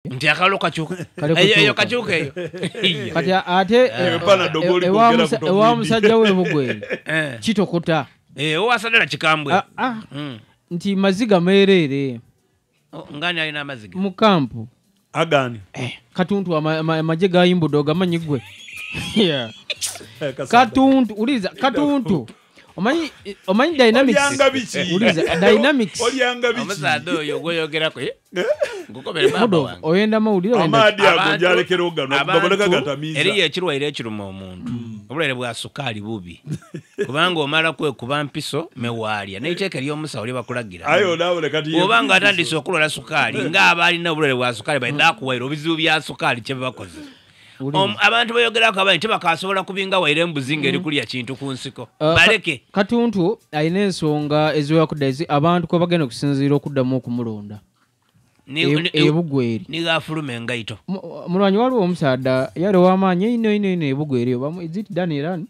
nti akalo kachuka eyo kachuka eyo kati ate ewa musajja we bugwe kitokota owasadala kikambwe nti maziga merere ngani alina amaziga mu kampu agani katuntu amaje gayimbudde ogamanyi gwe katuntu uliza katuntu omanyi dynamics uliza dynamics omusado oyo goyogera kwe ngukobere baba oyenda mawulire amadi agojalekera ogano baboneka gatamiza eriye ekirwaire ekiruma omuntu obulere bwa sukali bubi kubanga omala kwe kuba mpiso mewalya n'iteeka ly'omusawo lyebakulagira ayo nawe kati obanga atandise okulola sukali ng'abalina obulere bwa sukali balina kuwaira obizibu bya sukali kye bakoze abantu bayogerako abayi tebakasobola kubinga waire embuzi ng'eri kulya kintu ku nsiko baleke katuntu alina ensonga eziwakudda abantu kwe bagenda okusinziira okuddamu okumulonda ebugweri nigafuluma engaito mulwanyi waliwo omusaada yali w'amaanyi ino ebugweri obamu iziti daniran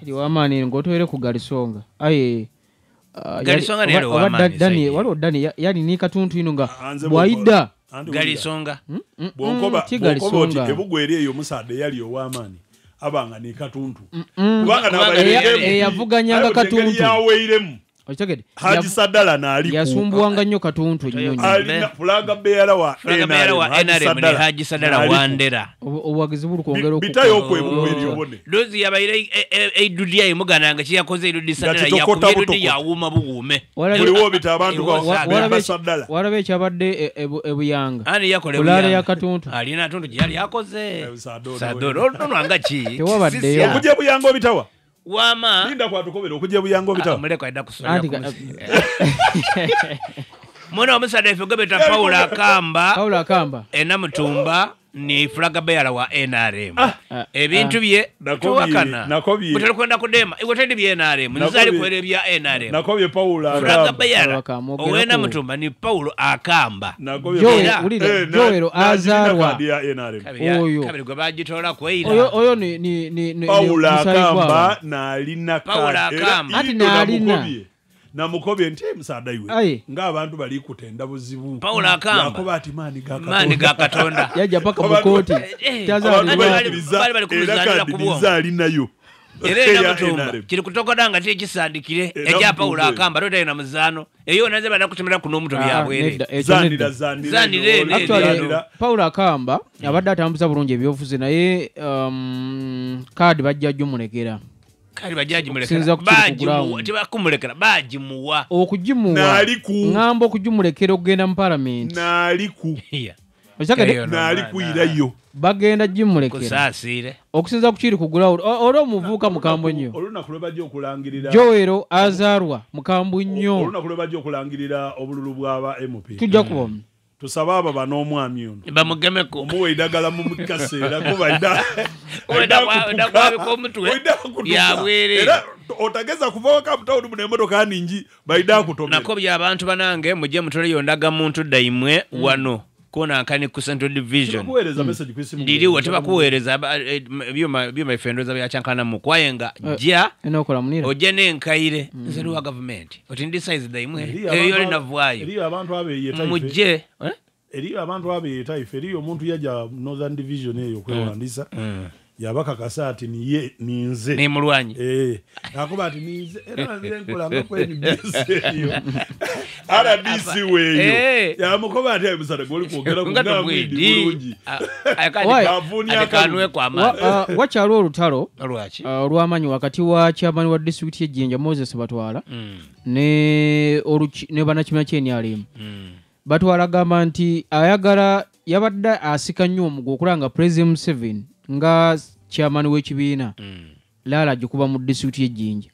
yali w'amaanyi ng'otoere ku galisonga aye galisonga nero w'amaanyi waliwo dani yali ni katuntu ino nga bwaida galisonga bwokoba ebugweri eyo omusaada yali ow'amaanyi abanga ni katuntu kubanga nabalere yavuganyanga katuntu yaweiremu okitegedde Haji Sadala naali yasumbuwanga nnyo katuntu nnyo alina fulaga beera wa NRM ni Haji Sadala Wandera obuwagizi buli kwongera bitayo okwebugweri obone dozi yabaire eidudi yayi mugananga kiyakoze idudi Sadala yakubidudi yawuma bugume buliwo bita abantu ba Sadala walabe kyabadde ebuyanga ani yakole bulale ya katuntu alina tuntu yali yakoze sadoro nonanga ki tewabadde okuje buyanga obitawa wama linda kwatukobera okuje buyango bitawa muleko aida kusula mwana omusada ifugobeta Paula Akamba enamutumba ni flaga beara wa NRM ebintu bye tuwakana butali kwenda kudema iwe tendi bye NRM nzali kwere bya NRM nakobye Paula flaga beara owena mutumba ni Paulo Akamba Joero Azarwa oyo kabiri gwe bagitola kweira oyo ni Paula Akamba na alina Paula Akamba ati na alina na mukobye nti musaada iwe ng'abantu bali kutenda buzibu Paula Akamba yakoba ati mani ga katonda yaja paka mukoti bali kumuzanira kubwo alinayo era mutumba kiri kutokodanga ti ekisandikire eja Paula Akamba tote na muzano eyo naze bana kutemera kuno omuntu byabwere zanira Paula Akamba abadde atambuza bulungi ebyofuzi naye kadi bajja jumulekera kali bajaji mulekera bajimuwa okujimuwa ngamba okujumulekera okugenda mu parliament naliku irayo bagenda jimulekera kusasire okusinza ku kiri ku ground olo omuvuuka mukambwe nnyo olunaku lwe bajja okulangirira Joero Azarwa mukambwe nnyo olunaku lwe bajja okulangirira obululu bw'aba MP tujja kuba tusaba aba banomwami ono bamugemeko omuwe idagala mu kaseera kuba kwa mutwe yabwere era otageza kuva ka mtawuni mu emotoka ningi baida kutomera nako bya abantu banange mujje mutole yondaga muntu daimwe wano kona nkani ku Central Division kuwereza message kwisimu ndiri watiba kuwereza byo mafendoza bya chankana mu kwayenga jia enokola munira ojene nkaire nzeru wa government oti ndi size daimwe eyo lina vuayo eri abantu abeyeta mujje eri abantu abeyeta iferi omuntu yaja Northern Division eyo kwewandisa yabaka kasati ni nze ni mulwanyi akuba ati ni nze era nkola ngakwe ni bise yo ara disi weyo ya mukoba ati ayibusana goli kwogera ku ngamwidi bulungi akanwe kwa amana wachalo olutalo lwachi olwamanyi wakati wa chairman wa district ye Jinja Moses Batwala ne banakimya kyeni alimu Batwala gamba nti ayagala yabadde asika nnyo omugo okulanga President 7 nga chairman w'ekibiina Lala jikuba mu district ye Jinja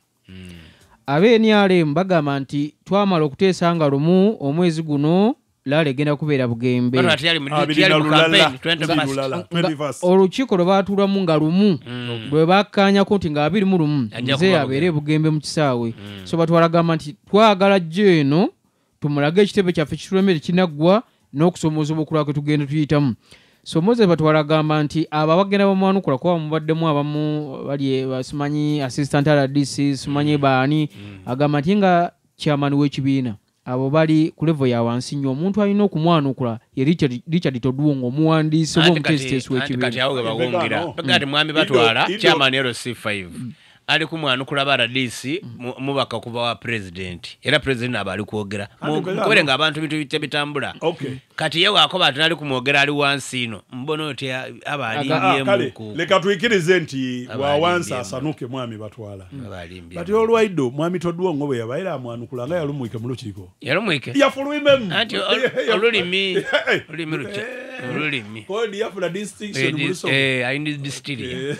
abeeni alimu bagamba nti twamala okuteesa nga lumu omwezi guno Lala egenda kubeera Bugembe olukiiko lwe baatuulamu nga lumu lwe bakkaanyako nti nga 21 nze abeere Bugembe mu kisaawe so Batwala gamba nti twagala jjo eno tumulage ekitebe kyaffe kitulembere kinaggwa n'okusomooza obukula kwe tugenda tuyitamu so Moses Batwala gamba nti abo abagenda bamwanukula kuba mubaddemu abamu bali basimanyi assistant RDC simanyi baani agamba nti nga chairman w'ekibiina abo bali ku level ya wansi nnyo omuntu alina okumwanukula ye Richard Todwongo omuwandiisi w'omutesiteesi w'ekibiina kati awo bawungira bagati mwami batwala chairman LC5 ali kumwanukula baradisi mubaka kuba wa president era president abali kwogera mukubere nga abantu bintu bitambula kati yewe akoba atunali kumwogera ali wansi ino mbono oti abali leka tuyikirize nti wa wansi asanuke mwami batwala kati olwaido mwami Todwongo bwe yabaira amwanukula nga yalumwike mu lukiiko yafulwimemu anti olulimi kodi yafula distinction mu lusomo I need distinction